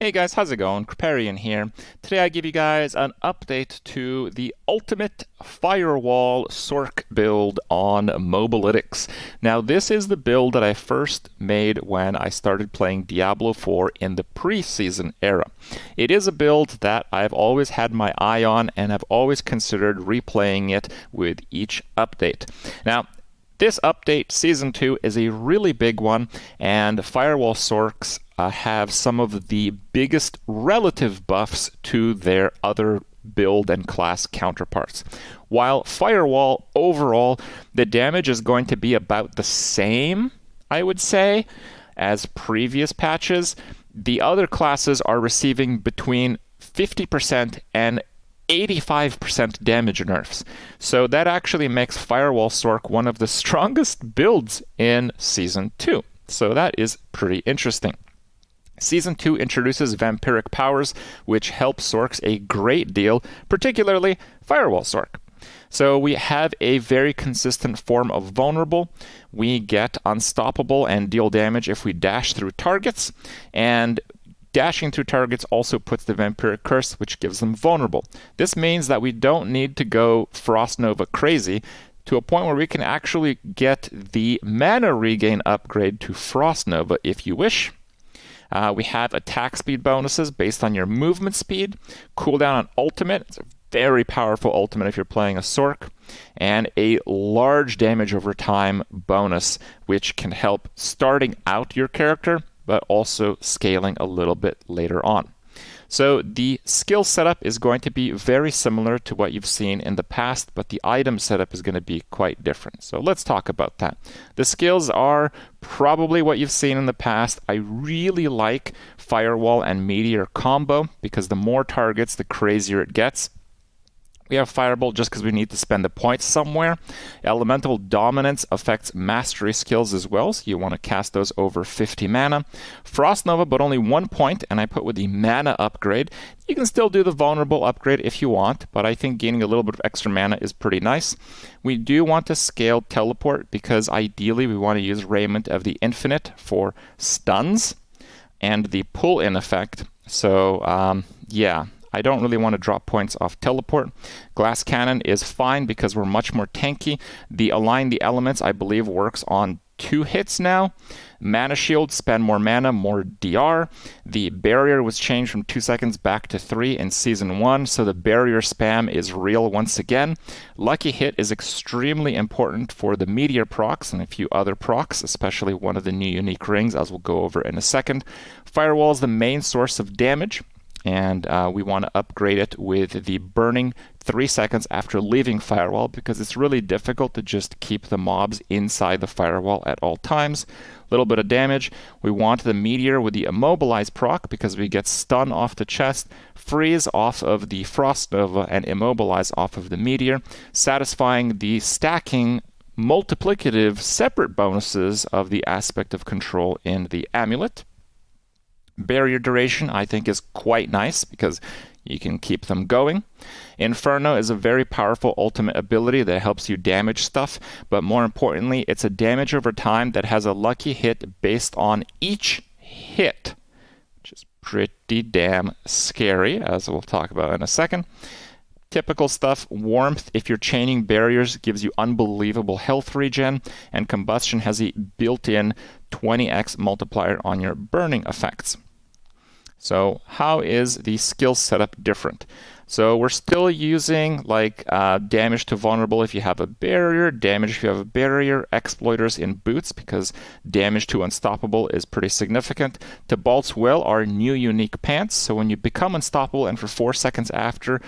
Hey guys, how's it going? KRIPP'S here. Today I give you guys an update to the ultimate Firewall Sorc build on Mobalytics. Now this is the build that I first made when I started playing Diablo 4 in the pre-season era. It is a build that I've always had my eye on and I've always considered replaying it with each update. Now, this update, Season 2, is a really big one, and Firewall Sorcs have some of the biggest relative buffs to their other build and class counterparts. While Firewall, overall, the damage is going to be about the same, I would say, as previous patches, the other classes are receiving between 50% and 85% damage nerfs. So that actually makes Firewall Sorc one of the strongest builds in Season 2. So that is pretty interesting. Season 2 introduces vampiric powers, which help Sorcs a great deal, particularly Firewall Sorc. So we have a very consistent form of vulnerable. We get unstoppable and deal damage if we dash through targets, and dashing through targets also puts the Vampiric Curse, which gives them vulnerable. This means that we don't need to go Frost Nova crazy to a point where we can actually get the mana regain upgrade to Frost Nova if you wish. We have attack speed bonuses based on your movement speed, cooldown on ultimate. It's a very powerful ultimate if you're playing a Sorc, and a large damage over time bonus, which can help starting out your character but also scaling a little bit later on. So the skill setup is going to be very similar to what you've seen in the past, but the item setup is going to be quite different. So let's talk about that. The skills are probably what you've seen in the past. I really like Firewall and Meteor combo because the more targets, the crazier it gets. We have Firebolt just because we need to spend the points somewhere. Elemental Dominance affects mastery skills as well, so you want to cast those over 50 mana. Frost Nova, but only 1 point, and I put with the mana upgrade. You can still do the vulnerable upgrade if you want, but I think gaining a little bit of extra mana is pretty nice. We do want to scale Teleport because ideally we want to use Raiment of the Infinite for stuns and the pull-in effect. So, yeah. I don't really want to drop points off Teleport. Glass Cannon is fine because we're much more tanky. The Align the Elements, I believe, works on 2 hits now. Mana Shield, spend more mana, more DR. The Barrier was changed from 2 seconds back to 3 in Season 1, so the Barrier spam is real once again. Lucky Hit is extremely important for the Meteor procs and a few other procs, especially one of the new unique rings, as we'll go over in a second. Firewall is the main source of damage, and we want to upgrade it with the burning 3 seconds after leaving Firewall because it's really difficult to just keep the mobs inside the Firewall at all times. A little bit of damage. We want the Meteor with the Immobilize proc because we get Stun off the chest, Freeze off of the Frost Nova, and Immobilize off of the Meteor, satisfying the stacking multiplicative separate bonuses of the Aspect of Control in the Amulet. Barrier duration, I think, is quite nice because you can keep them going. Inferno is a very powerful ultimate ability that helps you damage stuff, but more importantly, it's a damage over time that has a lucky hit based on each hit, which is pretty damn scary, as we'll talk about in a second. Typical stuff, Warmth, if you're chaining barriers, gives you unbelievable health regen, and Combustion has a built-in 20x multiplier on your burning effects. So how is the skill setup different? So we're still using like damage to vulnerable if you have a barrier, damage if you have a barrier, exploiters in boots because damage to unstoppable is pretty significant. Tibalt's Will are new unique pants, so when you become unstoppable and for 4 seconds after,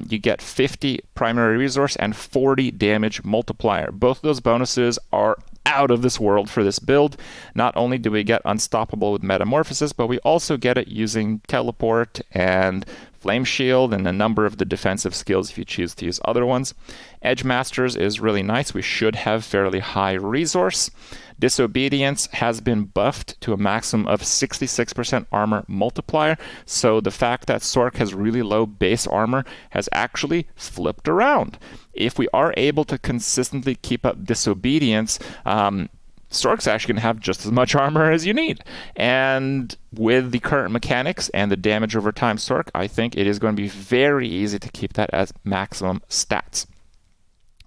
you get 50 primary resource and 40 damage multiplier. Both of those bonuses are out of this world for this build. Not only do we get unstoppable with Metamorphosis, but we also get it using Teleport and Flame Shield and a number of the defensive skills if you choose to use other ones. Edge Masters is really nice. We should have fairly high resource. Disobedience has been buffed to a maximum of 66% armor multiplier, so the fact that Sorc has really low base armor has actually flipped around. If we are able to consistently keep up Disobedience, Sorc's actually going to have just as much armor as you need. And with the current mechanics and the damage over time Sorc, I think it is going to be very easy to keep that as maximum stats.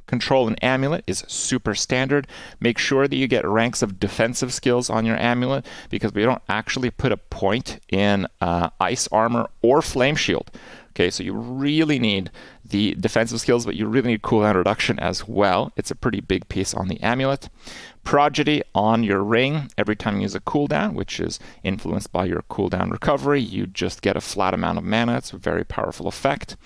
Control and Amulet is super standard. Make sure that you get ranks of defensive skills on your Amulet, because we don't actually put a point in Ice Armor or Flame Shield. Okay, so you really need the defensive skills, but you really need cooldown reduction as well. It's a pretty big piece on the Amulet. Prodigy on your ring. Every time you use a cooldown, which is influenced by your cooldown recovery, you just get a flat amount of mana. It's a very powerful effect.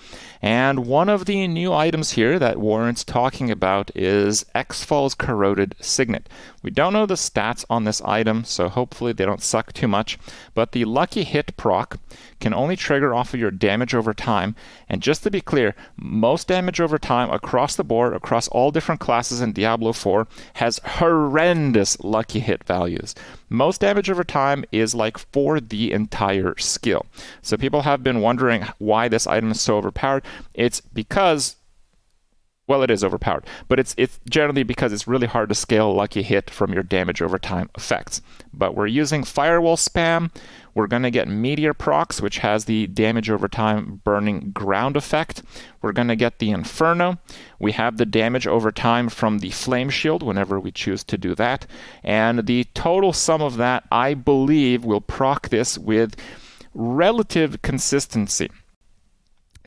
And one of the new items here that warrants talking about is X-Fall's Corroded Signet. We don't know the stats on this item, so hopefully they don't suck too much, but the Lucky Hit proc can only trigger off of your damage over time. And just to be clear, most damage over time across the board, across all different classes in Diablo 4, has horrendous Lucky Hit values. Most damage over time is like for the entire skill. So people have been wondering why this item is so overpowered. It's because, well, it is overpowered, but it's generally because it's really hard to scale Lucky Hit from your damage over time effects. But we're using Firewall spam. We're going to get Meteor procs, which has the damage over time burning ground effect. We're going to get the Inferno. We have the damage over time from the Flame Shield whenever we choose to do that. And the total sum of that, I believe, will proc this with relative consistency.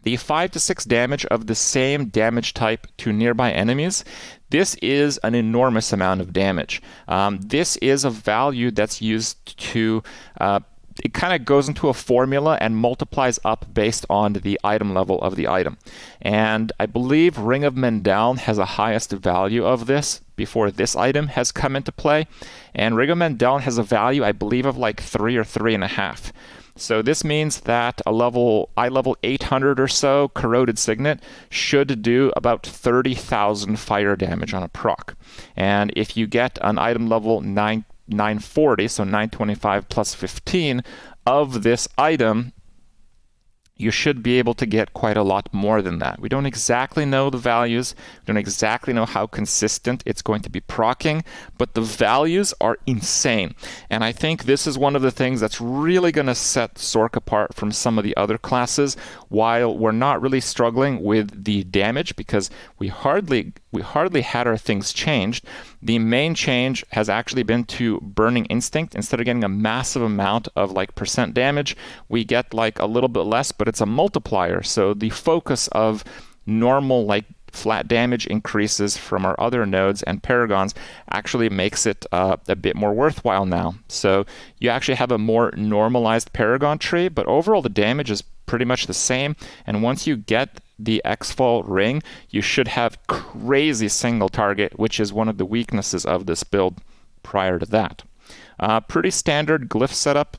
The 5 to 6 damage of the same damage type to nearby enemies, this is an enormous amount of damage. This is a value that's used to it kind of goes into a formula and multiplies up based on the item level of the item. And I believe Ring of Mendel has a highest value of this before this item has come into play. And Ring of Mendel has a value, I believe, of like 3 or 3.5. So this means that eye level 800 or so Corroded Signet should do about 30,000 fire damage on a proc. And if you get an item level 940, so 925 plus 15 of this item, you should be able to get quite a lot more than that. We don't exactly know the values. We don't exactly know how consistent it's going to be proccing, but the values are insane. And I think this is one of the things that's really going to set Sorc apart from some of the other classes, while we're not really struggling with the damage because we hardly had our things changed. The main change has actually been to Burning Instinct. Instead of getting a massive amount of like percent damage, we get like a little bit less, but it's a multiplier. So the focus of normal like flat damage increases from our other nodes and paragons actually makes it a bit more worthwhile now. So you actually have a more normalized paragon tree, but overall the damage is pretty much the same. And once you get the X-Fall ring, you should have crazy single target, which is one of the weaknesses of this build prior to that. Pretty standard glyph setup.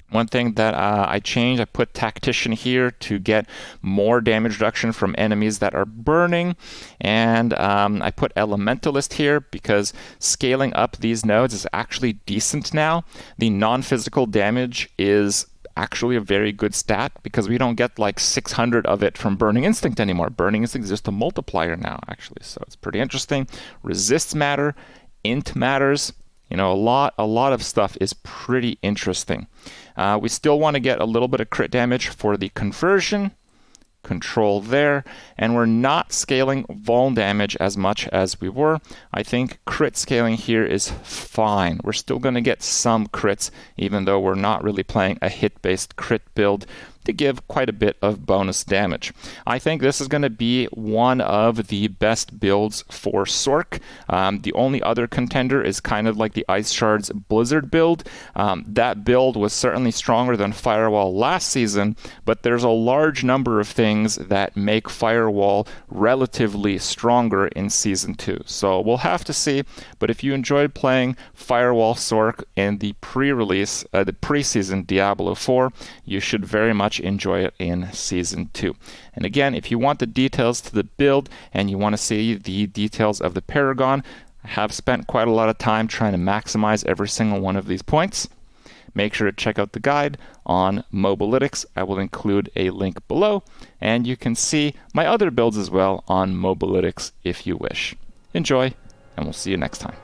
One thing that I changed, I put Tactician here to get more damage reduction from enemies that are burning. And I put Elementalist here because scaling up these nodes is actually decent now. The non-physical damage is actually a very good stat because we don't get like 600 of it from Burning Instinct anymore. Burning Instinct is just a multiplier now, actually. So it's pretty interesting. Resists matter. Int matters. You know, a lot of stuff is pretty interesting. We still want to get a little bit of crit damage for the conversion. Control there, and we're not scaling vuln damage as much as we were. I think crit scaling here is fine. We're still going to get some crits, even though we're not really playing a hit-based crit build to give quite a bit of bonus damage. I think this is going to be one of the best builds for Sorc. The only other contender is kind of like the Ice Shards Blizzard build. That build was certainly stronger than Firewall last season, but there's a large number of things that make Firewall relatively stronger in Season 2. So we'll have to see, but if you enjoyed playing Firewall Sorc in the pre-release, the pre-season Diablo 4, you should very much enjoy it in Season 2. And again, if you want the details to the build and you want to see the details of the Paragon, I have spent quite a lot of time trying to maximize every single one of these points. Make sure to check out the guide on Mobalytics. I will include a link below, and you can see my other builds as well on Mobalytics if you wish. Enjoy, and we'll see you next time.